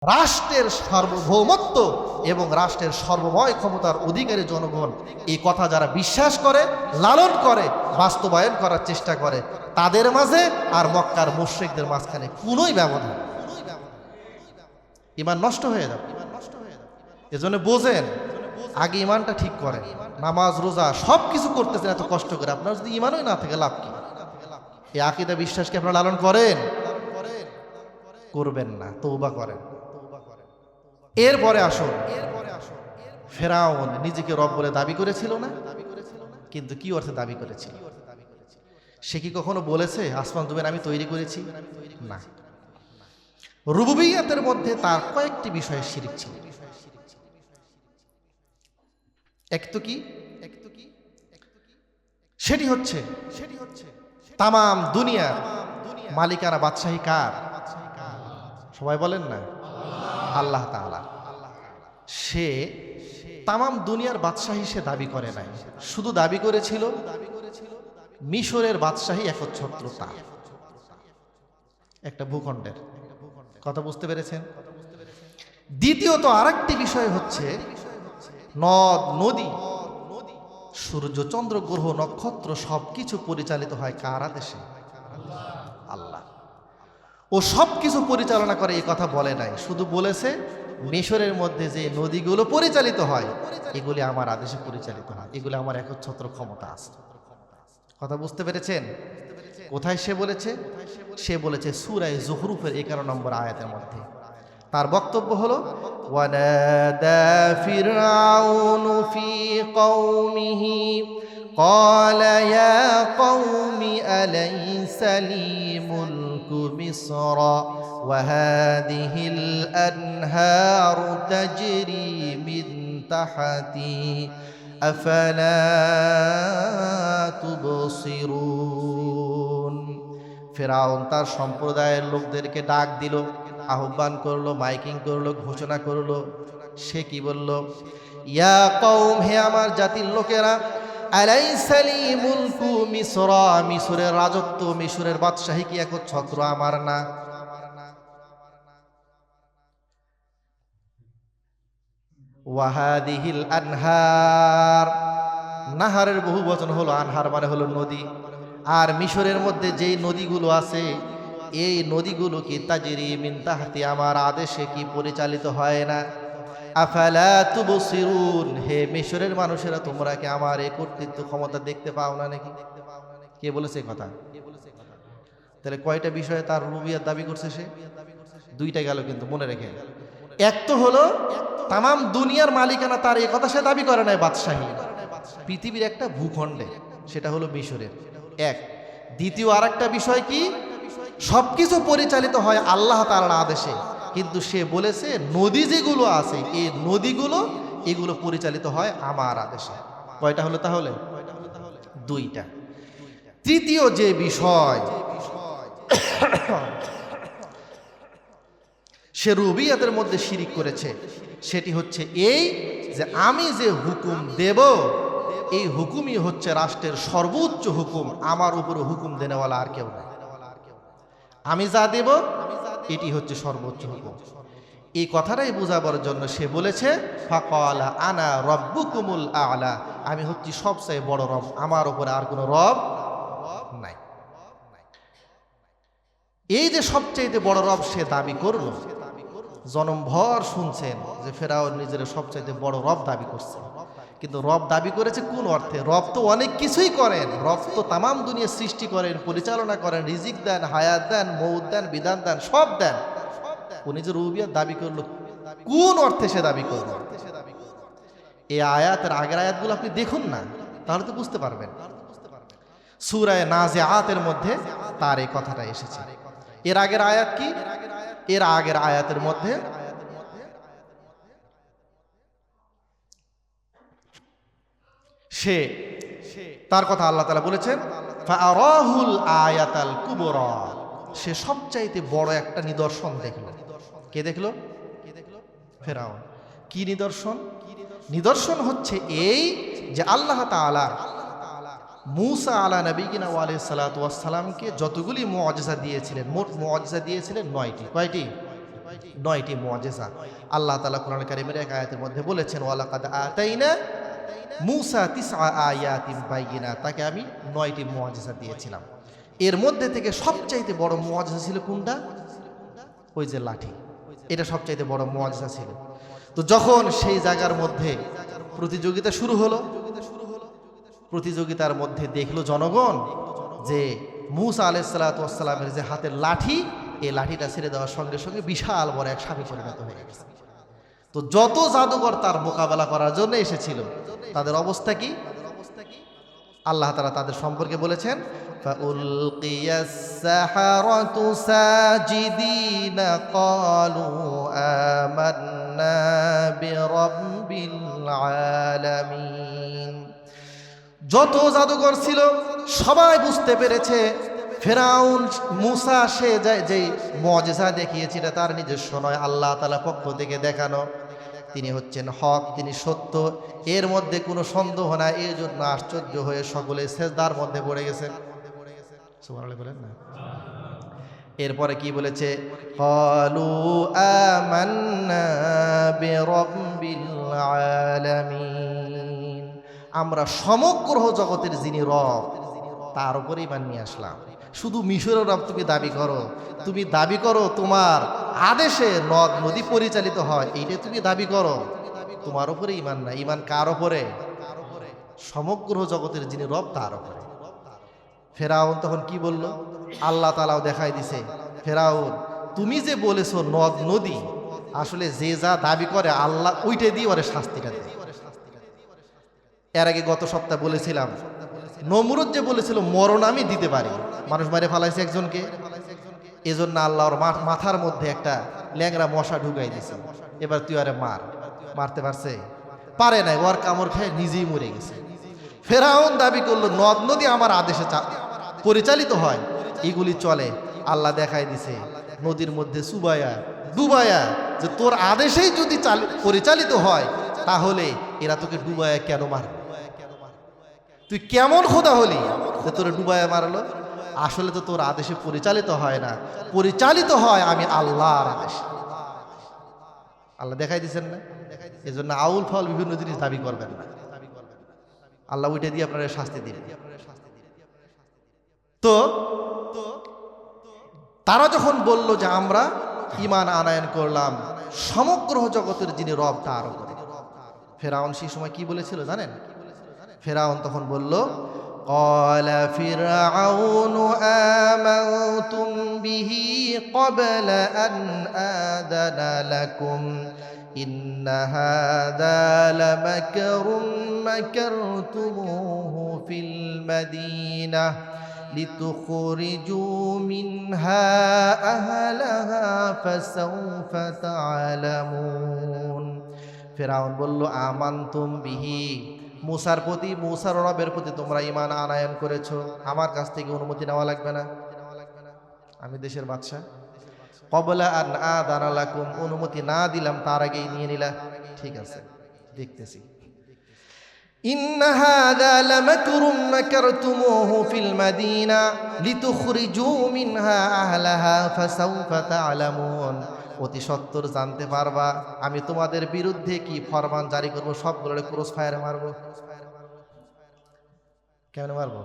রাষ্ট্রের সার্বভৌমত্ব এবং রাষ্ট্রের সর্বময় ক্ষমতার অধিকারী জনগণ এই কথা যারা বিশ্বাস করে, লালন করে, বাস্তবায়ন করার চেষ্টা করে, তাদের মাঝে আর মক্কার মুশরিকদের মাঝখানে কোনোই ব্যবধান, ঈমান নষ্ট হয়ে যাবে। এজন্য বোঝেন, আগে ঈমানটা ঠিক করেন। নামাজ রোজা সব কিছু করতেছেন এত কষ্ট করে, আপনার যদি ঈমানই না থাকে লাভ কি? এই আকীদা বিশ্বাসকে আপনারা লালন করেন? করবেন না, তওবা করেন। এরপরে আসুন, ফেরাউন নিজেকে রব বলে দাবি করেছিল না? কিন্তু কি অর্থে দাবি করেছিল? সে কি কখনো বলেছে আসমান জমিন আমি তৈরি করেছি? না। রুবুবিয়্যাতের মধ্যে তার কয়েকটি বিষয়ে শিরক ছিল। এক তো কি, সেটি হচ্ছে তামাম দুনিয়ার মালিকানা বাদশাহী কার? সবাই বলেন না, আল্লাহ তাআলা। সে তামাম দুনিয়ার বাদশাহী সে দাবি করে নাই, শুধু দাবি করেছিল মিশরের বাদশাহী একচ্ছত্র তার, একটা ভূখণ্ডের কথা। বুঝতে পেরেছেন? দ্বিতীয়ত আরেকটি বিষয় হচ্ছে নদ নদী, সূর্য চন্দ্র গ্রহ নক্ষত্র সবকিছু পরিচালিত হয় কার আদেশে? আল্লাহ। ও সবকিছু পরিচালনা করে এই কথা বলে নাই, শুধু বলেছে মিশরের মধ্যে যে নদীগুলো পরিচালিত হয় এগুলি আমার আদেশে পরিচালিত হয়, এগুলি আমার একচ্ছত্র ক্ষমতা আছে। কথা বুঝতে পেরেছেন? কোথায় সে বলেছে? সে বলেছে সূরা যুখরুফের 11 নম্বর আয়াতের মধ্যে। তার বক্তব্য হলো ওয়ানাদা ফিরআউনু ফি কওমিহি قال يا قوم أليس لي ملك مصر وهذه الأنهار تجري من تحتي أفلا تبصرون। ফেরাউন তার সম্প্রদায়ের লোকদেরকে ডাক দিল, আহ্বান করলো, মাইকিং করলো, ঘোষণা করলো। সে কি বলল? ইয়া কওম, হে আমার জাতির লোকেরা, আলাইসা লি মুলকু মিসর, মিশরের রাজত্ব, মিশরের বাদশাহী কি একচ্ছত্র আমার না? ওয়াহাদিহিল আনহার, নাহারের বহু বচন হলো আনহার, মানে হলো নদী। আর মিশরের মধ্যে যেই নদীগুলো আছে এই নদীগুলো কি তাজরি মিন তাহতি, আমার আদেশে কি পরিচালিত হয় না? আফালা তুবসিরুন, হে মিশরের মানুষেরা, তোমরা কি আমার এই কর্তৃত্ব ক্ষমতা দেখতে পাও না নাকি? কে বলেছে কথা? তাহলে কয়টা বিষয়ে তার রুবিয়াত দাবি করছে সে? দুইটা গেল, কিন্তু মনে রেখে। এক তো হলো তামাম দুনিয়ার মালিকানা তার, এই কথা সে দাবি করে নাই বাদশাহী, পৃথিবীর একটা ভূখণ্ডে, সেটা হলো মিশরের এক। দ্বিতীয় আরেকটা বিষয় কি? সবকিছু পরিচালিত হয় আল্লাহ তাআলার আদেশে, কিন্তু সে বলেছে নদী যেগুলো আছে এই নদীগুলো এগুলো পরিচালিত হয় আমার আদেশে। কয়টা হলো তাহলে? দুইটা। তৃতীয় যে বিষয় সে রুবিয়াতের মধ্যে শিরিক করেছে সেটি হচ্ছে এই যে আমি যে হুকুম দেব এই হুকুমই হচ্ছে রাষ্ট্রের সর্বোচ্চ হুকুম, আমার উপরে হুকুম দেনেওয়ালা আর কেউ নাই। আমি যা দেব এটি হচ্ছে সর্বোচ্চ হুকুম। এই কথাটাই বোঝাবার জন্য সে বলেছে ফাকালা আনা রব্বুকুমুল আ'লা, আমি হচ্ছি সবচেয়ে বড় রব, আমার উপরে আর কোনো রব নাই। এই যে সবচেয়ে বড় রব সে দাবি করলো, জনমভর শুনছেন যে ফেরাউন নিজের সবচাইতে বড় রব দাবি করছে। কিন্তু রব দাবি করেছে কোন অর্থে? রব তো অনেক কিছুই করেন, রব তো তামাম দুনিয়া সৃষ্টি করেন, পরিচালনা করেন, রিজিক দেন, হায়াত দেন, মৌত দেন, বিধান দেন, সব দেন। ও নিজের রুবিয়াত দাবি করলো কোন অর্থে সে দাবি করলো? এই আয়াতের আগের আয়াতগুলো আপনি দেখুন না, তাহলে তো বুঝতে পারবেন। সূরা নাজিআতের মধ্যে তার এই কথাটা এসেছে। এর আগের আয়াত কি? এর আগের আয়াতের মধ্যে সে তার কথা আল্লাহ তাআলা বলেছেন ফাআরাহুল আয়াতাল কুবরা, সে সবচাইতে বড় একটা নিদর্শন দেখল। কে দেখল? ফেরাউন। কি নিদর্শন? নিদর্শন হচ্ছে এই যে আল্লাহ তাআলা মূসা আলা নবিয়িনা ওয়া আলাইহিস সালাতু ওয়াস সালামকে যতগুলি মুআজিজা দিয়েছিলেন, মোট মুআজিজা দিয়েছিলেন 9টি। কয়টি? 9টি মুআজিজা আল্লাহ তাআলা কোরআন কারীমের এক আয়াতের মধ্যে বলেছেন, ওয়ালাকাদ আতাইনা মূসা তিসআ আয়াতিন বাইয়িনাত, তাকে আমি 9টি মুআজিজা দিয়েছিলাম। এর মধ্যে থেকে সবচাইতে বড় মুআজিজা ছিল কোনটা? ওই যে লাঠি, এটা সবচাইতে বড় মুআজিজা ছিল। তো যখন সেই জায়গার মধ্যে প্রতিযোগিতা শুরু হলো, প্রতিযোগিতার মধ্যে দেখলো জনগণ যে মূসা আলাইহিস সালাতু ওয়াস সালামের যে হাতের লাঠি, এই লাঠিটা ছেড়ে দেওয়ার সঙ্গে সঙ্গে বিশাল বড় এক সাপে পরিণত হয়ে গেছে। তো যত জাদুকর তার মোকাবেলা করার জন্য এসেছিল, তাদের অবস্থা কি? আল্লাহ তাআলা তাদের সম্পর্কে বলেছেন, ফাউলকিয়াস সাহারাতু সাজিদিনা ক্বালু আমান্না বিরাব্বিল আলামিন। যত জাদুকর ছিল সবাই বুঝতে পেরেছে ফেরাউন মূসা সে যেই মুআজিজা দেখিয়েছিল তার নিজস্ব নয়, আল্লাহ তাআলা পক্ষ থেকে দেখানো। তিনি হচ্ছেন হক, তিনি সত্য, এর মধ্যে কোনো সন্দেহ নাই। এই জন্য আশ্চর্য হয়ে সকলে সেজদার মধ্যে পড়ে গেছেন। সুবহানাল্লাহ বলেন না। এরপরে কি বলেছে? ক্বালু আমান্না বিরাব্বিল আলামিন, আমরা সমগ্র জগতের যিনি রব তার উপরে ঈমান নিয়ে আসলাম। শুধু মিশরের রব তুমি দাবি করো তোমার আদেশে নদ নদী পরিচালিত হয়, এইটা তুমি দাবি করো, তোমার উপরে ঈমান না। ঈমান কার উপরে? সমগ্র জগতের যিনি রব তার উপরে। ফেরাউন তখন কি বলল? আল্লাহ তাআলাও দেখাই দিছে, ফেরাউন তুমি যে বলেছো নদ নদী, আসলে যে যা দাবি করে আল্লাহ ওইটা দিয়ে ওরে শাস্তিটা দেয়। এর আগে গত সপ্তাহে বলেছিলাম, নমরুদ যে বলেছিল মরণ আমি দিতে পারি, মানুষ মারে ফালাইছে একজনকে, এজন্য আল্লাহর মাথার মধ্যে একটা ল্যাংড়া মশা ঢুকাই দিছে। এবার তুই আরে মারতে পারে নাই, ওর কামড় খেয়ে নিজেই মরে গেছে। ফেরাউন দাবি করলো নদ নদী আমার আদেশে পরিচালিত হয়, এগুলি চলে। আল্লাহ দেখাই দিছে নদীর মধ্যে ডুবায়া যে তোর আদেশেই যদি পরিচালিত হয় তাহলে এরা তোকে ডুবায়া কেন মারবে? তুই কেমন খোদা হলি যে তোরে ডুবায়া মারলো? আসলে তো তোর আদেশে পরিচালিত হয় না, পরিচালিত হয় আমি আল্লাহর আদেশে। আল্লাহ দেখাই দিচ্ছেন না? এই জন্য আউল ফাউল বিভিন্ন জিনিস দাবি করবেন না, আল্লাহ ওইটা দিয়ে আপনারা শাস্তি দিবেন। তো তারা যখন বলল যে আমরা ঈমান আনয়ন করলাম সমগ্র জগতের যিনি রব তার উপরে, ফেরাউন সেই সময় কি বলেছিল জানেন? ফেরাউন তখন বলল, ক্বালা ফিরআউনু আমানতুম বিহি ক্বাবলা আন আযানা লাকুম ইন্না হাযা লামাকরুম মাকারতুমুহু ফিল মাদীনাহ লিতুখরিজু মিনহা আহলাহা ফাসাউফা তা'লামুন। ফেরাউন বলল, আমানতুম বিহি, মূসার প্রতি, মূসার রবের প্রতি তোমরা ঈমান আনয়ন করেছো, আমার কাছ থেকে অনুমতি নেওয়া লাগবে না, আমি দেশের বাদশা। ক্বাবলা আন আযানা লাকুম, অনুমতি না দিলাম তার আগেই নিয়ে নিলা, ঠিক আছে দেখতেছি। ইন্না হাযা লামাকরুম মাকারতুমুহু ফিল মাদীনা লিতুখরিজু মিনহা আহলাহা ফাসাউফা তা'লামুন, অতি সত্বর জানতে পারবা আমি তোমাদের বিরুদ্ধে কি ফরমান জারি করব, সবগুলোরে ক্রস ফায়ারে মারবো। কেমন মারবো?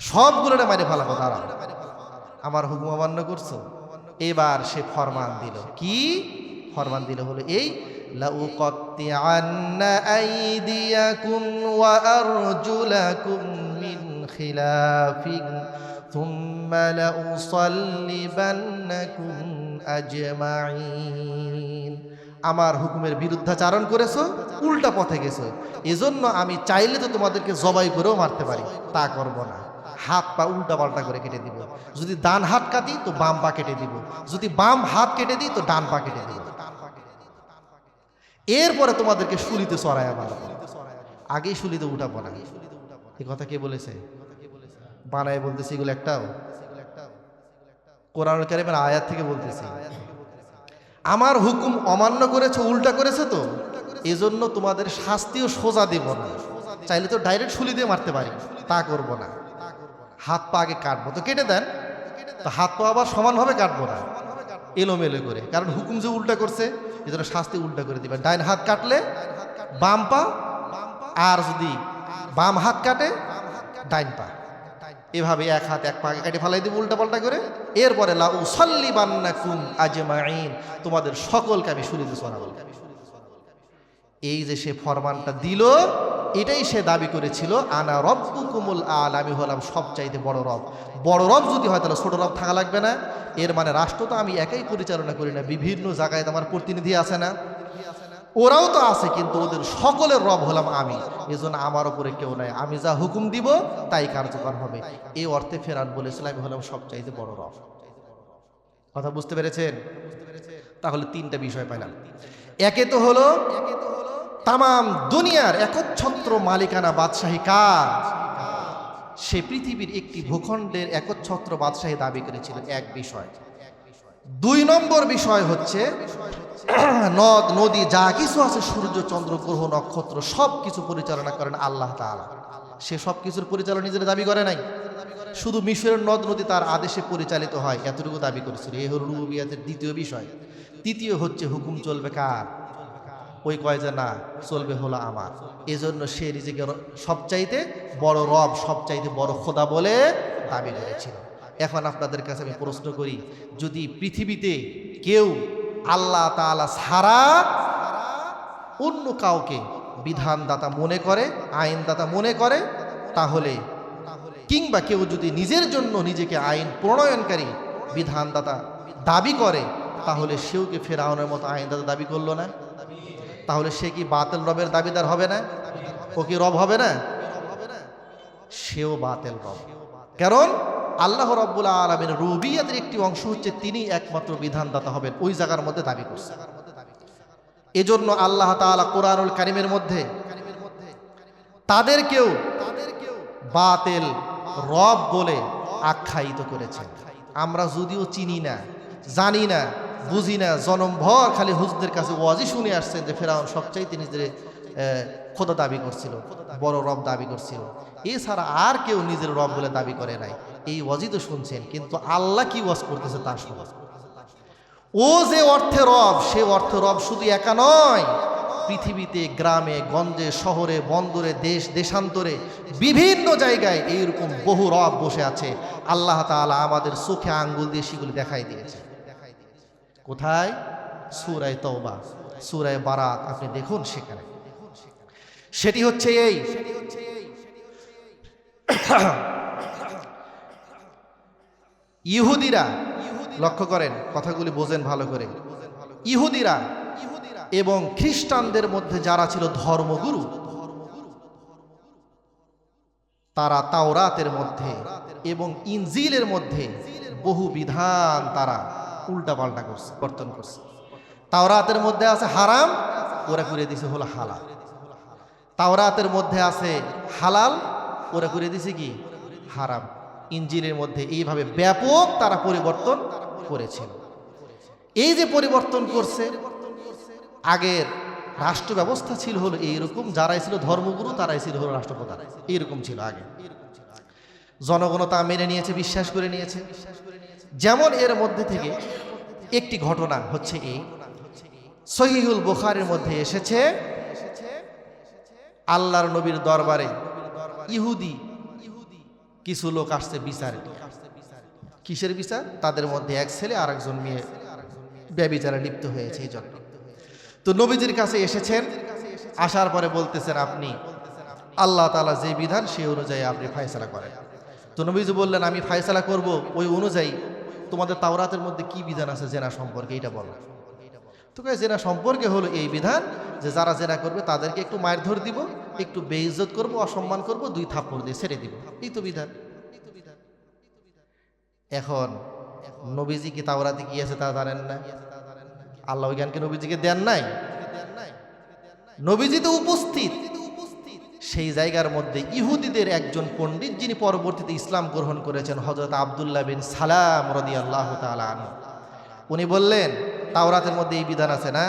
সবগুলোরে মারে ফেলাবো। দাঁড়াও, আমার হুকুম অমান্য করছো। এবার সে ফরমান দিল। কি ফরমান দিল? হলো এই, লাউকাত্তিআন্না আইদিয়াকুম ওয়া আরজুলাকুম মিন খিলাফিন থুম্মা লাউসাল্লিবান্নাকুম আজমাইন। আমার হুকুমের বিরুদ্ধাচারণ করেছো, উল্টা পথে গেছো, এজন্য আমি চাইলে তো তোমাদেরকে জবাই করেও মারতে পারি, তা করব না। হাত পা উল্টা পাল্টা করে কেটে দিব। যদি ডান হাত কাটি তো বাম পা কেটে দিব, যদি বাম হাত কেটে দিই তো ডান পা কেটে দিব। এরপরে তোমাদেরকে শুলিতে চড়াইয়া মারব, আগেই শুলিতে উঠাবো না। এই কথা কে বলেছে? বানায় বলতেছি, এগুলো একটাও কোরআনুল কারীমের আয়াত থেকে বলতেছি। আমার হুকুম অমান্য করেছো, উল্টা করেছে, তো এজন্য তোমাদের শাস্তিও সোজা দেব না। চাইলে তো ডাইরেক্ট শুলি দিয়ে মারতে পারি, তা করব না। হাত পা আগে কাটবো, তো কেটে দেন, তো হাত পা আবার সমানভাবে কাটবো না, এলোমেলো করে, কারণ হুকুম যে উল্টা করছে এজন্য শাস্তি উল্টা করে দিবে। ডাইন হাত কাটলে বাম পা, আর যদি বাম হাত কাটে ডাইন পা, এভাবে এক হাত এক পাকে কাটে ফেলাই দিব উল্টা পাল্টা করে। এরপরে লা উসাল্লিবান্নাকুম আজমাইন, তোমাদের সকলকে আমি শুলিতে শোনাবো। এই যে সে ফরমানটা দিল, এটাই সে দাবি করেছিল, আনা রব্বুকুমুল আ'লা, আমি হলাম সবচাইতে বড় রব। বড় রব যদি হয় তাহলে ছোট রব থাকা লাগবে না। এর মানে রাষ্ট্র তো আমি একাই পরিচালনা করি না, বিভিন্ন জায়গায় তো আমার প্রতিনিধি আছে না, ওরাও তো আছে, কিন্তু ওদের সকলের রব হলাম আমি। এজন্য আমার উপরে কেউ নাই, আমি যা হুকুম দিব তাই কার্যকর হবে। এই অর্থে ফেরাউন বলেছিল আমি হলাম সবচাইতে বড় রব। কথা বুঝতে পেরেছেন? তাহলে তিনটা বিষয় পাইলাম। একে তো হলো তামাম দুনিয়ার একচ্ছত্র মালিকানা বাদশাহী কার, সে পৃথিবীর একটি ভূখণ্ডের একচ্ছত্র বাদশাহী দাবি করেছিল, এক বিষয়। দুই নম্বর বিষয় হচ্ছে নদ নদী যা কিছু আছে, সূর্য চন্দ্র গ্রহ নক্ষত্র সব কিছু পরিচালনা করেন আল্লাহ তাআলা। সে সব কিছুর পরিচালনা নিজের দাবি করে নাই, শুধু মিশরের নদ নদী তার আদেশে পরিচালিত হয়, এতটুকু দাবি করেছিল। এই হল রুবুবিয়াতের দ্বিতীয় বিষয়। তৃতীয় হচ্ছে হুকুম চলবে কার, ওই কয় যে না, চলবে হলো আমার। এজন্য সে নিজেকে সবচাইতে বড় রব, সবচাইতে বড় খোদা বলে দাবি করেছিল। এখন আপনাদের কাছে আমি প্রশ্ন করি, যদি পৃথিবীতে কেউ আল্লাহ তাআলা ছাড়া অন্য কাউকে বিধানদাতা মনে করে, আইনদাতা মনে করে, তাহলে কিংবা কেউ যদি নিজের জন্য নিজেকে আইন প্রণয়নকারী বিধানদাতা দাবি করে, তাহলে সেও কি ফেরাউনের মতো আইনদাতা দাবি করলো না? তাহলে সে কি বাতিল রবের দাবিদার হবে না? ও কি রব হবে না? সেও বাতিল রব। কারণ আল্লাহ রাব্বুল আলামিনের রুবিয়াতের একটি অংশ হচ্ছে তিনি একমাত্র বিধানদাতা হবেন, ওই জায়গার মধ্যে দাবি করছে। এজন্য আল্লাহ তাআলা কোরআনুল কারীমের মধ্যে তাদেরকেও বাতিল রব বলে আখ্যায়িত করেছেন। আমরা যদিও চিনি না, জানি না, বুঝি না, জনমভর খালি হুজুরদের কাছে ওয়াজি শুনে আসছেন যে ফেরাউন সবচাইতে নিজের খোদা দাবি করছিল, বড় রব দাবি করছিল, এছাড়া আর কেউ নিজের রব বলে দাবি করে নাই। এই ওয়াজি তো শুনছেন, কিন্তু আল্লাহ কি ওয়াজ করতেছে তা শুনুন। ও যে অর্থে রব, সে অর্থে রব শুধু একা নয়, পৃথিবীতে গ্রামে গঞ্জে শহরে বন্দরে দেশ দেশান্তরে বিভিন্ন জায়গায় এইরকম বহু রব বসে আছে। আল্লাহ তাআলা আমাদের চোখে আঙ্গুল দিয়ে সেগুলি দেখাই দিয়েছে। কোথায়? সূরা তাওবা, সূরা বারাত, আপনি দেখুন সেখানে। সেটি হচ্ছে এই, ইহুদিরা, লক্ষ্য করেন কথাগুলি বোঝেন ভালো করে, ইহুদিরা এবং খ্রিস্টানদের মধ্যে যারা ছিল ধর্মগুরু, তারা তাওরাতের মধ্যে এবং ইনজিলের মধ্যে বহু বিধান তারা উল্টাপাল্টা করছে, পরিবর্তন করছে। তাওরাতের মধ্যে আছে হারাম, ওরা করে দিছে হলো হালাল। তাওরাতের মধ্যে আছে হালাল, ওরা করে দিছে কি হারাম। ইনজিলের মধ্যে এইভাবে ব্যাপক তারা পরিবর্তন করেছিল। এই যে পরিবর্তন করছে, আগের রাষ্ট্র ব্যবস্থা ছিল হলো এইরকম, যারাই ছিল ধর্মগুরু তারাই ছিল হলো রাষ্ট্রপ্রধান, এইরকম ছিল আগে। জনগণ তা মেনে নিয়েছে, বিশ্বাস করে নিয়েছে। যেমন এর মধ্যে থেকে একটি ঘটনা হচ্ছে এই, সহিহুল বুখারীর মধ্যে এসেছে, আল্লাহর নবীর দরবারে ইহুদি কিছু লোক আসছে বিচার। কিসের বিচার? তাদের মধ্যে এক ছেলে আর একজন মেয়ে ব্যভিচারে লিপ্ত হয়েছে, এই জন্য। তো নবীজির কাছে এসেছেন, আসার পরে বলতেছেন আপনি আল্লাহ তাআলা যে বিধান সেই অনুযায়ী আপনি ফায়সালা করেন। তো নবীজি বললেন আমি ফায়সালা করব ওই অনুযায়ী, তোমাদের তাওরাতের মধ্যে কি বিধান আছে জেনা সম্পর্কে, এটা বলো। তো জেনা সম্পর্কে হলো এই বিধান যে যারা জেনা করবে তাদেরকে একটু মায়ের ধর দিব, একটু বেইজ্জত করব, অসম্মান করব, 2 থাপ্পড় দিয়ে ছেড়ে দিব, এই তো বিধান। এখন নবীজি কি তাওরাতে কি আছে তা জানেন না? আল্লাহ জ্ঞানকে নবীজিকে দেন নাই? নবীজি তো উপস্থিত সেই জায়গার মধ্যে। ইহুদিদের একজন পণ্ডিত, যিনি পরবর্তীতে ইসলাম গ্রহণ করেছেন, হযরত আব্দুল্লাহ বিন সালাম রাদিয়াল্লাহু তাআলা আনহু, উনি বললেন তাওরাতের মধ্যে এই বিধান আছে না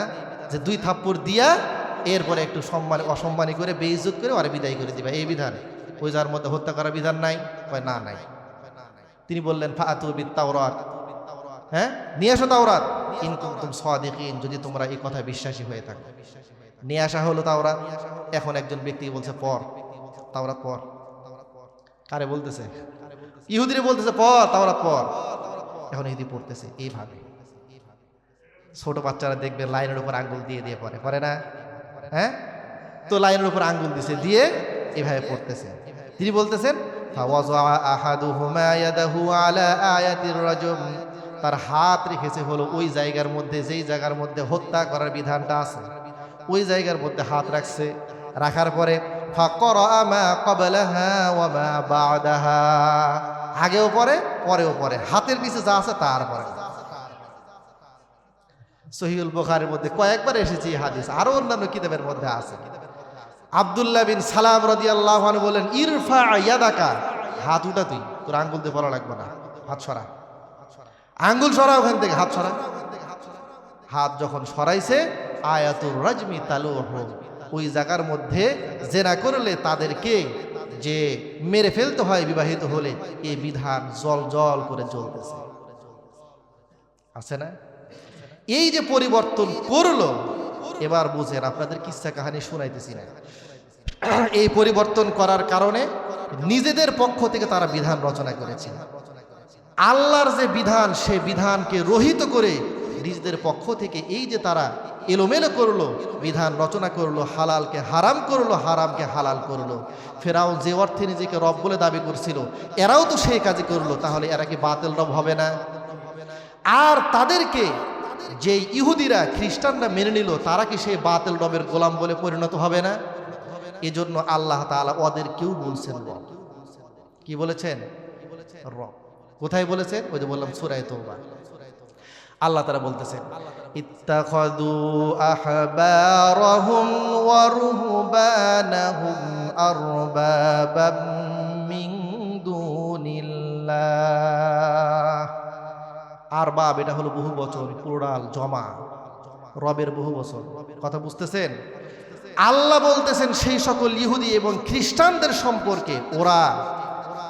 যে 2 থাপ্পড় দিয়া এরপরে একটু অসম্মানী করে বেইজ্জত করে আর বিদায় করে দিবা, এই বিধান। ওই যার মধ্যে হত্যা করার বিধান নাই? কয় না, নাই। তিনি বললেন ফাআতু বিত তাওরাত, হ্যাঁ, নিয়ে আসো তাওরাত, ইন কুনতুম সাদিকিন, যদি তোমরা এই কথা বিশ্বাসী হয়ে থাকো। নিয়ে আসা হলো তাওরাত। এখন একজন ব্যক্তি বলছে পড় তাওরাত পড়। কারে বলতেছে? ইহুদিরে বলতেছে পড় তাওরাত পড়। এখন ইহুদি পড়তেছে এইভাবে। ছোট বাচ্চারা দেখবে লাইনের উপর আঙ্গুল দিয়ে দিয়ে পড়ে, করে না? হ্যাঁ, তো লাইনের উপর আঙ্গুল দিছে, দিয়ে এভাবে পড়তেছে। তিনি বলতেছেন তার হাত রেখেছে হলো ওই জায়গার মধ্যে, যেই জায়গার মধ্যে হত্যা করার বিধানটা আছে, ওই জায়গার মধ্যে হাত রাখছে। রাখার পরে আগেও পরে পরেও পরে, হাতের নিচে যা আছে তার পরে। সহিহুল বুখারীর মধ্যে কয়েকবার এসেছে এই হাদিস, আরো অন্যান্য কিতাবের মধ্যে আছে। আব্দুল্লাহ বিন সালাম রাদিয়াল্লাহু আনহু বলেন ইরফা ইয়াদাকা, হাত উঠা, তুই তোর আঙ্গুল দিয়ে পড়া লাগবে না, হাত সরা, আঙ্গুল সরা ওখান থেকে, হাত সরা। হাত যখন সরাইছে আয়াতুর রাজমি তালুহু, ওই জায়গার মধ্যে জেনা করলে তাদেরকে যে মেরে ফেলতে হয় বিবাহিত হলে, এই বিধান জল জল করে জ্বলতেছে, আছে না? এই যে পরিবর্তন করলো, এবার বুঝেন, আপনাদের কিসসা কাহিনী শুনাইতেছি না। এই পরিবর্তন করার কারণে নিজেদের পক্ষ থেকে তারা বিধান রচনা করেছে। আল্লাহর যে বিধান, সে বিধানকে রহিত করে নিজেদের পক্ষ থেকে এই যে তারা এলোমেলো করলো, বিধান রচনা করলো, হালালকে হারাম করলো, হারামকে হালাল করলো। ফেরাউন যে অর্থে নিজেকে রব বলে দাবি করছিল, এরাও তো সেই কাজই করলো। তাহলে এরা কি বাতিল রব হবে না? আর তাদেরকে যে ইহুদিরা খ্রিস্টানরা মেনে নিল, তারা কি সেই বাতিল রবের গোলাম বলে পরিণত হবে না? এজন্য আল্লাহ তাআলা ওদেরকেও বলছেন রব। কি বলেছেন? রব। কোথায় বলেছেন? ওই যে বললাম সূরা তাওবা। আল্লাহ তাআলা বলতেছেন ইত্তাখাযু আহবারহুম ওয়া রুহবানাহুম আরবাবাম মিন দুনিল্লাহ। আরবাব এটা হলো বহু বচন, প্লুরাল, জমা। রবের বহু বচন। কথা বুঝতেছেন? আল্লাহ বলতেছেন সেই সকল ইহুদি এবং খ্রিস্টানদের সম্পর্কে, ওরা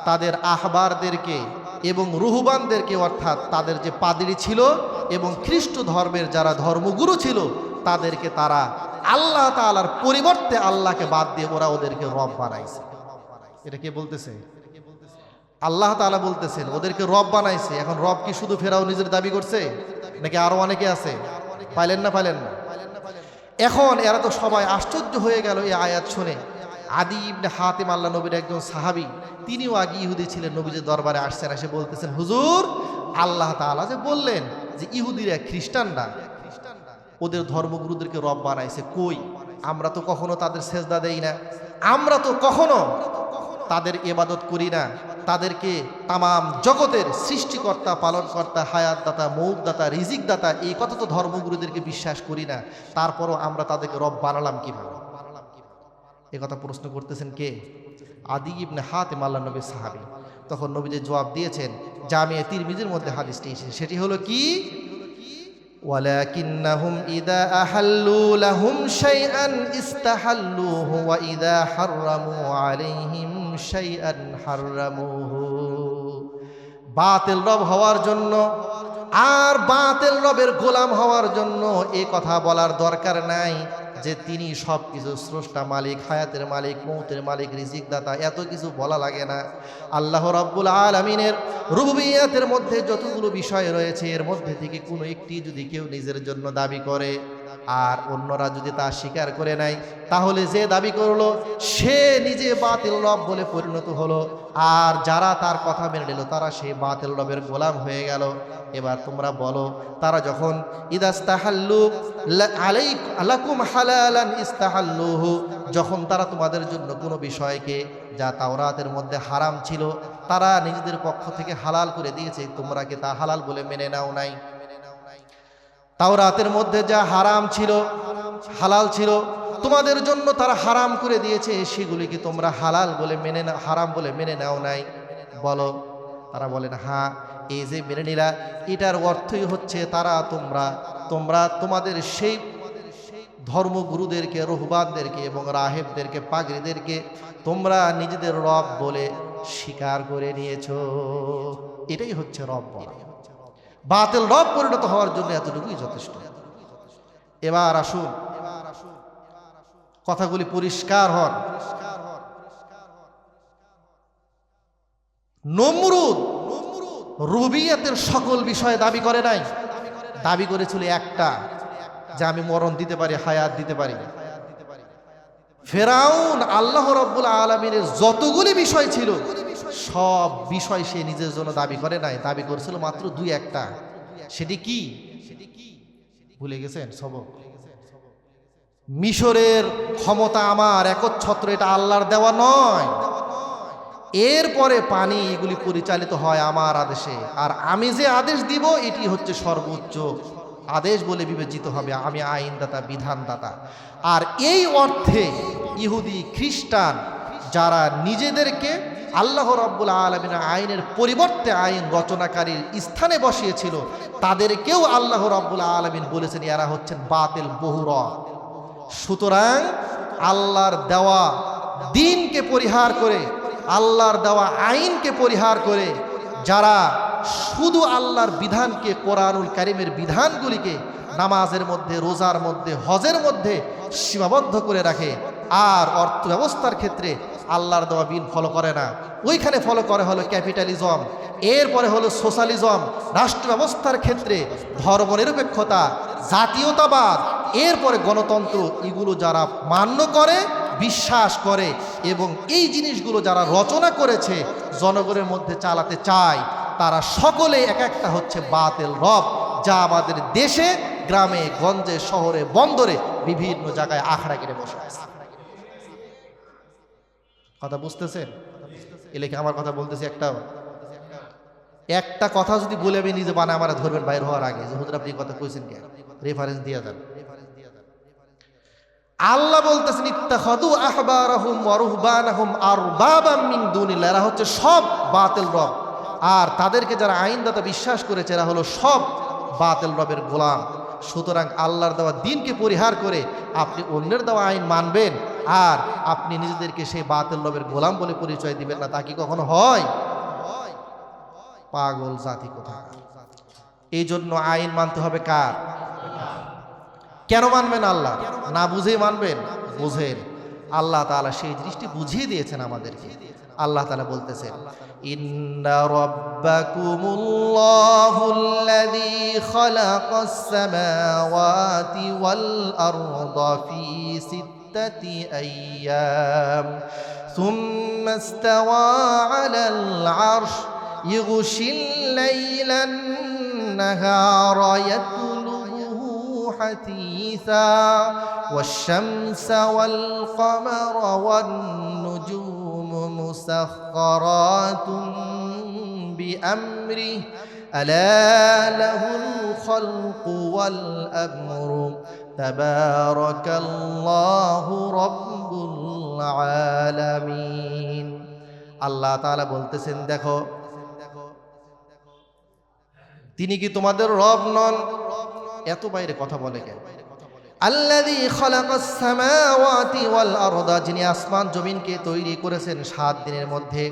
তাদের আহবারদেরকে এবং রুহবানদেরকে, অর্থাৎ তাদের যে পাদ্রী ছিল এবং খ্রিস্ট ধর্মের যারা ধর্মগুরু ছিল, তাদেরকে তারা আল্লাহ তাআলার পরিবর্তে আল্লাহকে বাদ দিয়ে ওরা ওদেরকে রব বানাইছে। এটা কে বলতেছে? আল্লাহ তাআলা বলতেছেন ওদেরকে রব বানাইছে। এখন রব কি শুধু ফেরাউন নিজের দাবি করছে, নাকি আরো অনেকে আছে? পাইলেন না? এখন এরা তো সবাই আশ্চর্য হয়ে গেল এই আয়াত শুনে। আদি ইবনে হাতিম আল্লাহ নবীর একজন সাহাবী, তিনিও আগে ইহুদি ছিলেন, নবীজির দরবারে আসছেন। এসে বলতেছেন হুজুর, আল্লাহ তাআলা যে বললেন যে ইহুদিরা খ্রিস্টানরা ওদের ধর্মগুরুদেরকে রব বানাইছে, কই? আমরা তো কখনো তাদের সেজদা দেই না, আমরা তো কখনো তাদের ইবাদত করি না, তাদেরকে তামাম জগতের সৃষ্টিকর্তা, পালনকর্তা, হায়াতদাতা, মৌতদাতা, রিজিকদাতা, এই কথা তো ধর্মগুরুদেরকে বিশ্বাস করি না, তারপরও আমরা তাদেরকে রব বানালাম কিভাবে? এ কথা প্রশ্ন করতেছেন কে? আদি ইবনে হাতিম আল্লাহ নবীর সাহাবী। তখন নবীজি জবাব দিয়েছেন, জামিয়া তিরমিজির মধ্যে হাদিসটি এসেছে, সেটি হলো কি? ওয়ালাকিন্নাহুম ইযা আহাল্লু লাহুম শাইআন ইস্তাহাল্লুহু ওয়া ইযা হাররামু আলাইহিম শাইআন হাররামুহু। বাতিল রব হওয়ার জন্য আর বাতিল রবের গোলাম হওয়ার জন্য এই কথা বলার দরকার নাই যে তিনি সব কিছু স্রষ্টা, মালিক, হায়াতের মালিক, মৌতের মালিক, রিজিক দাতা, এত কিছু বলা লাগে না। আল্লাহ রাব্বুল আলামিনের রুবুবিয়্যাতের মধ্যে যতগুলো বিষয় রয়েছে, এর মধ্যে থেকে কোনো একটি যদি কেউ নিজের জন্য দাবি করে আর অন্যরা যদি তা স্বীকার করে নেয়, তাহলে যে দাবি করলো সে নিজে বাতিল রব বলে পরিণত হলো, আর যারা তার কথা মেনে নিল তারা সেই বাতিল রবের গোলাম হয়ে গেল। এবার তোমরা বলো, তারা যখন ইদাস্তাহাল্লু আলাইকুম হালালান ইস্তাহাল্লুহু, যখন তারা তোমাদের জন্য কোনো বিষয়কে যা তাওরাতের মধ্যে হারাম ছিল তারা নিজেদের পক্ষ থেকে হালাল করে দিয়েছে, তোমরা কি তা হালাল বলে মেনে নাও নাই? তাওরাতের মধ্যে যা হারাম ছিল, হালাল ছিল, তোমাদের জন্য তারা হারাম করে দিয়েছে, সেগুলিকে তোমরা হালাল বলে মেনে না, হারাম বলে মেনে নাও নাই? বলো। তারা বলেন হ্যাঁ, এই যে মেনে নিলা, এটার অর্থই হচ্ছে তারা তোমরা তোমাদের সেই ধর্মগুরুদেরকে, রুহবানদেরকে এবং রাহেবদেরকে, পাগড়িদেরকে তোমরা নিজেদের রব বলে স্বীকার করে নিয়েছো। এটাই হচ্ছে রব বলা। বাতিল রব পরিণত হওয়ার জন্য এতটুকুই যথেষ্ট। এবার আসুন কথাগুলি পরিষ্কার হন। নমরুদ রুবিয়াতের সকল বিষয়ে দাবি করে নাই, দাবি করেছিল একটা, যে আমি মরণ দিতে পারি, হায়াত দিতে পারি। ফেরাউন আল্লাহ রাব্বুল আলামিনের যতগুলি বিষয় ছিল সব বিষয় সে নিজের জন্য দাবি করে নাই, দাবি করেছিল মাত্র দুই একটা। সেটি কি ভুলে গেছেন? সবক। মিশরের ক্ষমতা আমার একচ্ছত্র, এটা আল্লাহর দেওয়া নয়। এরপরে পানি এগুলি পরিচালিত হয় আমার আদেশে, আর আমি যে আদেশ দিব এটি হচ্ছে সর্বোচ্চ আদেশ বলে বিবেচিত হবে। আমি আইনদাতা, বিধানদাতা। আর এই অর্থে ইহুদি খ্রিস্টান যারা নিজেদেরকে আল্লাহ রাব্বুল আলামিনের আইনের পরিবর্তে আইন রচনাকারীর স্থানে বসিয়েছিল, তাদেরকেও আল্লাহ রাব্বুল আলামিন বলেছেন এরা হচ্ছেন বাতিল বহুরব। সুতরাং আল্লাহর দেওয়া দ্বীনকে পরিহার করে, আল্লাহর দেওয়া আইনকে পরিহার করে যারা শুধু আল্লাহর বিধানকে, কোরআনুল কারীমের বিধানগুলিকে নামাজের মধ্যে, রোজার মধ্যে, হজের মধ্যে সীমাবদ্ধ করে রাখে, আর অর্থ ব্যবস্থার ক্ষেত্রে আল্লাহর দেওয়া বিল ফলো করে না, ওইখানে ফলো করে হলো ক্যাপিটালিজম, এরপরে হলো সোশ্যালিজম, রাষ্ট্র ব্যবস্থার ক্ষেত্রে ধর্মনিরপেক্ষতা, জাতীয়তাবাদ, এরপরে গণতন্ত্র, এগুলো যারা মান্য করে, বিশ্বাস করে এবং এই জিনিসগুলো যারা রচনা করেছে জনগণের মধ্যে চালাতে চায়, তারা সকলে এক একটা হচ্ছে বাতিল রব, যা আমাদের দেশে, গ্রামে, গঞ্জে, শহরে, বন্দরে বিভিন্ন জায়গায় আখড়া কেটে বসে আছে। কথা বুঝতেছেন? এলাকা আমার কথা বলতেছি, একটা কথা যদি বলে আমি নিজে বানায় আমার ধরবেন বাইর হওয়ার আগে, যে হুজুর আপনি কথা কইছেন কে, রেফারেন্স দিয়ে যান। আল্লাহ বলতেছেন ইত্তাখাযু আহবারাহুম ওয়া রুহবানাহুম আরবাবাম মিন দুনিল্লাহ, এরা হচ্ছে সব বাতিল রব, আর তাদেরকে যারা আইনদাতা বিশ্বাস করেছে এরা হলো সব বাতিল রবের গোলাম। সুতরাং আল্লাহর দেওয়া দ্বীনকে পরিহার করে আপনি অন্যের দেওয়া আইন মানবেন আর আপনি নিজেদেরকে সেই বাতিল রবের গোলাম বলে পরিচয় দিবেন না, তা কি কখনো হয়? পাগল জাতি কোথাকার। এই জন্য আইন মানতে হবে কার? কেন মানবেন? আল্লাহ। না বুঝেই মানবেন? বুঝেন। আল্লাহ তাআলা সেই জিনিসটি বুঝিয়ে দিয়েছেন আমাদেরকে। আল্লাহ তাআলা বলতেছেন ইন্না রাব্বাকুমুল্লাহুল্লাযী খালাকাস সামাওয়াতি ওয়াল আরদা ফি সিত্তাতি আইয়াম সুম্মা ইসতাওয়া আলাল আরশ ইগশিল লাইলান নাহারা حثيثا والشمس والقمر والنجوم مسخرات بأمره ألا له الخلق والأمر تبارك الله رب العالمين। আল্লাহ তাআলা বলতেছেন দেখো, তিনি কি তোমাদের রব নন? এত বাইরে কথা বলে কেন? আল্লাযী খালাকাস সামাওয়াতি ওয়াল আরদা, যিনি আসমান জমিনকে তৈরি করেছেন 7 দিনের মধ্যে।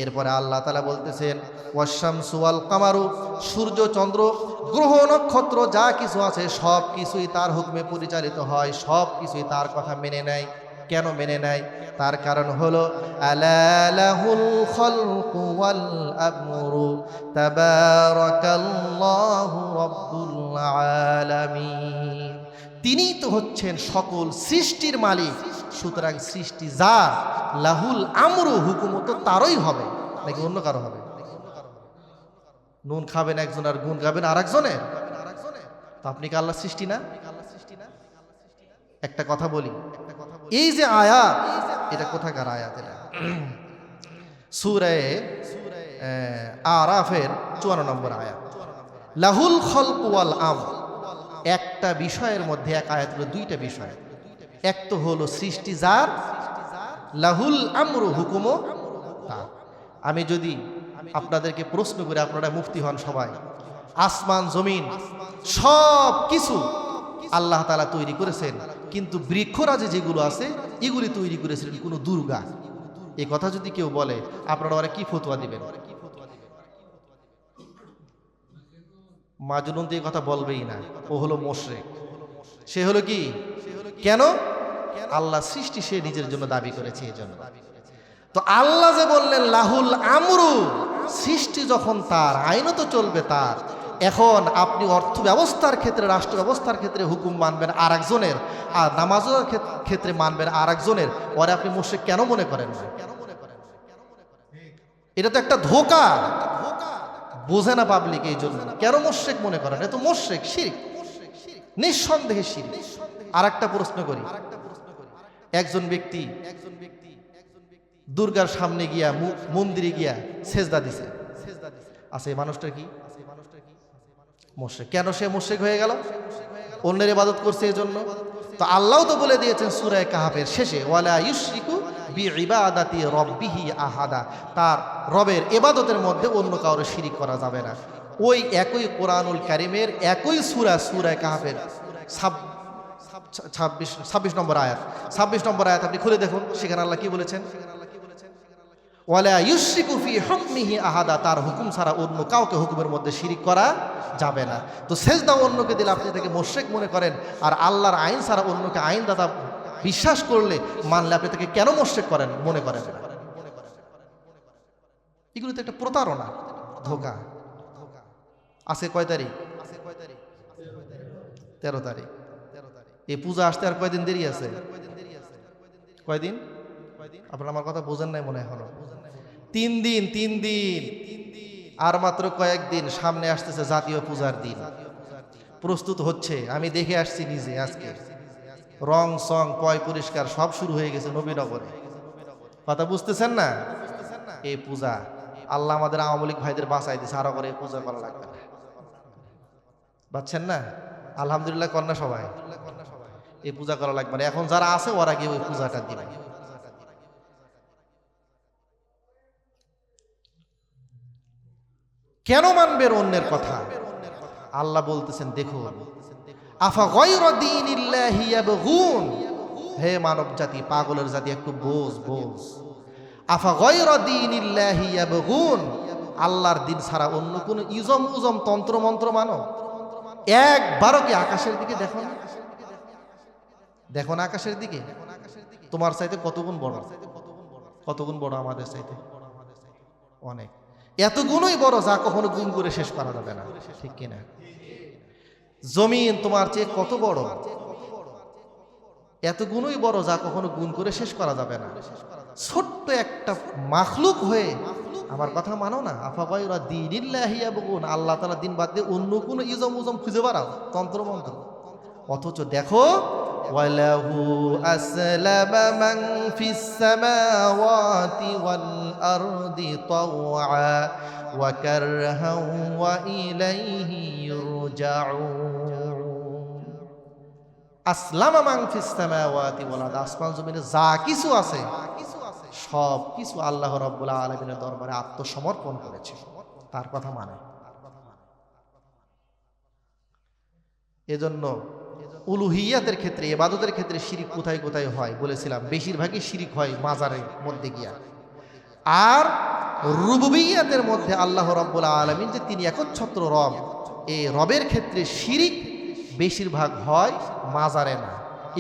এরপরে আল্লাহ তাআলা বলতেছেন ওয়াশ-শামসু ওয়াল কামারু, সূর্য, চন্দ্র, গ্রহ, নক্ষত্র যা কিছু আছে সব কিছুই তার হুকুমে পরিচালিত হয়, সব কিছুই তার কথা মেনে নেয়। কেন মেনে নেয়? তার কারণ হলো আলা লাহুল খালকু ওয়াল আমরু তাবারাকাল্লাহু রাব্বুল আলামিন। তিনিই তো হচ্ছেন সকল সৃষ্টির মালিক। সুতরাং সৃষ্টি যার, লাহুল আমরু, হুকুম তো তারই হবে, নাকি অন্য কারো হবে? নুন খাবেন একজন আর গুণ গাবেন আর একজনের, তো আপনি কি আল্লাহর সৃষ্টি না? একটা কথা বলি, এই যে আয়াত, এটা কোথাকার আয়াত? এটা সূরা আরাফের 54 নম্বর আয়াত। লাহুল খালকু ওয়াল আমর, একটা বিষয়ের মধ্যে, এক আয়াত হলো দুইটা বিষয়। এক তো হলো সৃষ্টি যার, লাহুল আমরু, হুকুমও তার। আমি যদি আপনাদেরকে প্রশ্ন করি, আপনারা মুফতি হন সবাই, আসমান জমিন সব কিছু আল্লাহ তাআলা তৈরি করেছেন, কিন্তু বৃক্ষরাজি যেগুলো আছে এগুলি তৈরি করেছিলেন কোনো দুর্গা। এই কথা যদি কেউ বলে, আপনারা ওরা কি ফতোয়া দিবেন? মাজনুন দিয়ে কথা বলবেই না, ও হলো মুশরিক। সে হলো কি? কেন? আল্লাহ সৃষ্টি সে নিজের জন্য দাবি করেছে, এই জন্য। তো আল্লাহ যে বললেন লাহুল আমরু, সৃষ্টি যখন তার, আইনও তো চলবে তার। এখন আপনি অর্থ ব্যবস্থার ক্ষেত্রে, রাষ্ট্র ব্যবস্থার ক্ষেত্রে হুকুম মানবেন আর একজনের, আর নামাজের ক্ষেত্রে মানবেন আর একজনের, পরে আপনি মুশরিক কেন মনে করেন না? এটা তো একটা ধোঁকা, বোঝে না পাবলিক, এই জন্য কেন মুশরিক মনে করেন? এটা তো মুশরিক, শিরক, নিঃসন্দেহে শিরক। আর একটা প্রশ্ন করি, একজন ব্যক্তি দুর্গার সামনে গিয়া, মন্দিরে গিয়া সেজদা দিছে, আচ্ছা এই মানুষটা কি? মুশরিক। কেন সে মুশরিক হয়ে গেল? অন্যের ইবাদত করছে এই জন্য। তো আল্লাহ তো বলে দিয়েছেন সূরা কাহফের শেষে, ওয়ালা ইউশরিকু বিইবাদাতি রাব্বিহি আহাদা, তার রবের ইবাদতের মধ্যে অন্য কাউকে শিরিক করা যাবে না। ওই একই কোরআনুল কারীমের একই সূরা কাহফের 26 নম্বর আয়াত, 26 নম্বর আয়াত আপনি খুলে দেখুন, সেখানে আল্লাহ কি বলেছেন? ওয়ালা ইউশরিকু ফি হুকমিহি আহাদা, তার হুকুম ছাড়া অন্য কাউকে হুকুমের মধ্যে শিরিক করা যাবে না। তো সেজদা অন্যকে দিলে আপনি তাকে মুশরিক মনে করেন, আর আল্লাহর আইন ছাড়া অন্যকে আইনদাতা বিশ্বাস করলে, মানলে আপনি তাকে কেন মুশরিক করেন মনে করেন? এগুলো তো একটা প্রতারণা, ধোঁকা। আছে কয় তারিখ? 13 তারিখ। এই পূজা আসতে আর কয়দিন দেরি আছে? কয়দিন? আপনারা আমার কথা বোঝেন নাই মনে হয় এখনো। 3 দিন, 3 দিন আর মাত্র কয়েকদিন, সামনে আসতেছে জাতীয় পূজার দিন, প্রস্তুত হচ্ছে। আমি দেখে আসছি নিজে, আজকে রং সং পয় পরিষ্কার সব শুরু হয়ে গেছে নবীনগরে। কথা বুঝতেছেন না? এই পূজা আল্লাহ আমাদের আওয়ামী লীগ ভাইদের বাঁচাই দিছে, আরো করে পূজা করা লাগবে না। বাচ্ছেন না? আলহামদুলিল্লাহ কন্যা সবাই, এই পূজা করা লাগবে না। এখন যারা আছে ওরা গিয়ে ওই পূজাটা দিবে। কেন মানবেন অন্যের কথা? আল্লাহ বলতেছেন দেখুন, আফা গায়রা দীনিল্লাহি ইয়াবগুন, হে মানব জাতি, পাগলের জাতি, একটু বোঝ। আফা গায়রা দীনিল্লাহি ইয়াবগুন, আল্লাহর দিন ছাড়া অন্য কোন ইজম উজম তন্ত্র মন্ত্র মানো? একবারও কি আকাশের দিকে দেখো না? দেখো না আকাশের দিকে? তোমার চাইতে কত গুণ বড়, কত গুণ বড় আমাদের চাইতে, অনেক। এত গুণই বড় যা কখনো গুণ করে শেষ করা যাবে না, ঠিক কিনা? জমিন তোমার চেয়ে কত বড়, এত গুণই বড় যা কখনো গুণ করে শেষ করা যাবে না। ছোট্ট একটা মাখলুক হয়ে আমার কথা মানো না? আফা গায়রা দীনিল্লাহি ইয়াবগুন, আল্লাহ তাআলা দিন বাদ দিয়ে অন্য কোন ইজম উজম খুঁজে বেড়াও, তন্ত্র মন্ত্র। অথচ দেখো, ওয়ালাহু আসলামা মান ফিস সামাওয়াতি ওয়াল আরদি তাওআ ওয়া কারহান ওয়া ইলাইহি ইরজাউন। আসলামা মান ফিস সামাওয়াতি ওয়াল আরদি, আসমান জমিনে যা কিছু আছে সব কিছু আল্লাহ রাব্বুল আলামিনের দরবারে আত্মসমর্পণ করেছে, তার কথা মানে। এজন্য উলুহিয়াতের ক্ষেত্রে, ইবাদতের ক্ষেত্রে শিরিক কোথায় কোথায় হয় বলেছিলাম, বেশিরভাগই শিরিক হয় মাজারের মধ্যে গিয়া। আর রুবুবিয়াতের মধ্যে আল্লাহ রাব্বুল আলামিন যে তিনি একচ্ছত্র রব, এই রবের ক্ষেত্রে শিরিক বেশিরভাগ হয় মাজারে না,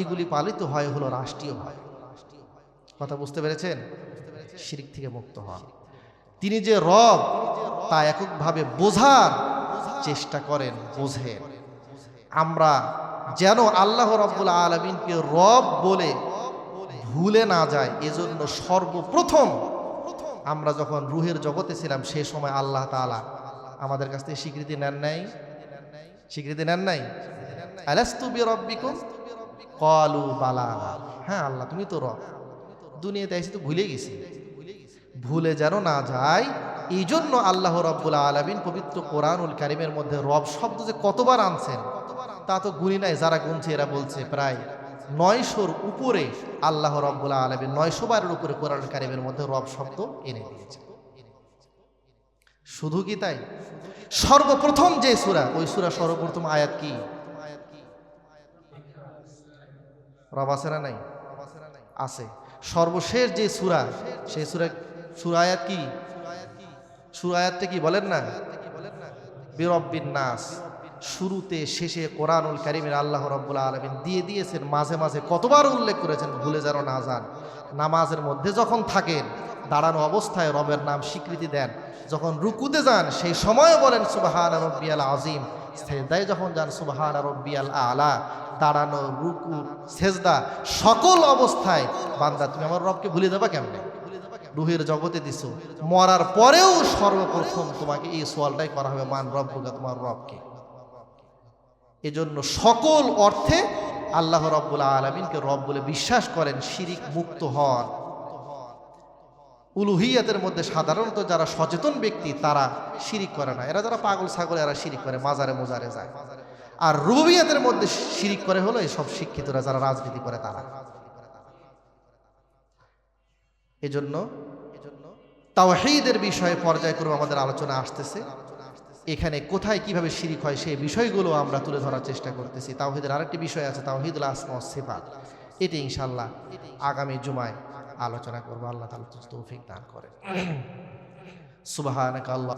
এগুলি পালিত হয় হলো রাষ্ট্রীয় হয়। কথা বুঝতে পেরেছেন? শিরিক থেকে মুক্ত হন। তিনি যে রব তা এককভাবে বোঝার চেষ্টা করেন, বোঝেন। আমরা যেন আল্লাহ রাব্বুল আলামিনকে রব বলে ভুলে না যায়, এজন্য সর্বপ্রথম আমরা যখন রুহের জগতে ছিলাম সে সময় আল্লাহ তাআলা আমাদের কাছ থেকে স্বীকৃতি নেন নাই? স্বীকৃতি নেন নাই? আলাস্তু বিরাব্বিকুম ক্বালু বালা, হ্যাঁ আল্লাহ তুমি তো রব। দুনিয়াতে এসে তো ভুলে গেছি, ভুলে যেন না যায় এই জন্য আল্লাহ রাব্বুল আলামিন পবিত্র কোরআনুল কারীমের মধ্যে রব শব্দ যে কতবার আনছেন তা তো গুনি নাই। যারা গুনছে এরা বলছে প্রায় 900-র উপরে আল্লাহ রাব্বুল আলামিন 900 বারের উপরে কোরআনুল কারীমের মধ্যে রব শব্দ এনে দিয়েছে। শুধু কি তাই? সর্বপ্রথম যে সূরা, ওই সূরা সর্বপ্রথম আয়াত কি? রব আছে না নাই? আছে। সর্বশেষ যে সূরা, সেই সূরা আয়াত কি? সূরা আয়াতটা কি বলেন না? বিরব্বিন নাস, শুরুতে শেষে কোরআনুল কারীমের আল্লাহ রাব্বুল আলামিন দিয়ে দিয়েছেন, মাঝে মাঝে কতবার উল্লেখ করেছেন, ভুলে যেন না যান। নামাজের মধ্যে যখন থাকেন, দাঁড়ানো অবস্থায় রবের নাম স্বীকৃতি দেন, যখন রুকুতে যান সেই সময়ও বলেন সুবহান রাব্বিয়াল আযীম, সেজদায় যখন যান সুবহান রাব্বিয়াল আলা। দাঁড়ানো, রুকু, সেজদা, সকল অবস্থায় বান্দা তুমি আমার রবকে ভুলে যাবা কেমনে? রুহের জগতে দিছো, মরার পরেও সর্বপ্রথম তোমাকে এই সওয়ালটাই করা হবে, মান রব্বুকা, তোমার রবকে। এজন্য সকল অর্থে আল্লাহ রাব্বুল আলামিনকে রব বলে বিশ্বাস করেন, শিরিক মুক্ত হন। উলুহিয়াতের মধ্যে সাধারণত যারা সচেতন ব্যক্তি তারা শিরিক করে না, এরা যারা পাগল ছাগল এরা শিরিক করে, মাজারে মোজারে যায়। আর রুবুবিয়াতের মধ্যে শিরিক করে হলো এইসব শিক্ষিতরা যারা রাজনীতি করে তারা। এজন্য তাওহীদের বিষয়ে পর্যায়ক্রমে আমাদের আলোচনা আসতেছে। এখানে কোথায় কিভাবে শিরিক হয় সেই বিষয়গুলো আমরা তুলে ধরার চেষ্টা করতেছি। তাওহীদের আরেকটি বিষয় আছে, তাওহীদুল আসমা ওয়াস সিফাত। এটি ইনশাআল্লাহ আগামী জুমায় আলোচনা করব। আল্লাহ তাআলা তৌফিক দান করেন। সুবহানাকা আল্লাহ।